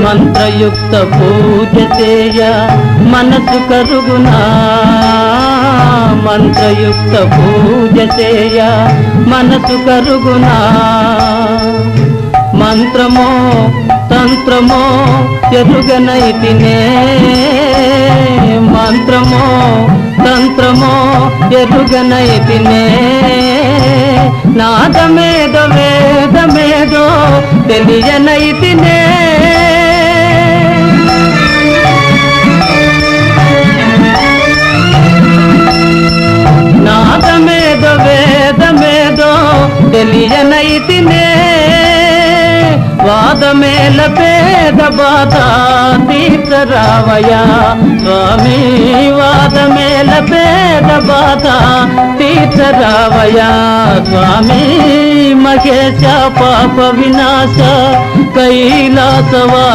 మంత్రయుక్త పూజ చేయ మనసు కరుగునా, మంత్రయుక్త పూజ చేయ మనసు కరుగునా. మంత్రమో తంత్రమో ఎరుగనైతినే, మంత్రమో తంత్రమో ఎరుగనైతినే. నాదమేదో వేదమేదో తెలియనైతినే. నాదమేదో వేదమేదో తెలియనైతినే. వాదమేల పేద బాధ తీర్చరావయ్యా స్వామి, వాదమేల పేద బాధ తీర్చరావయ్యా స్వామి. మహేశ పాప వినాశ కైలాసవాస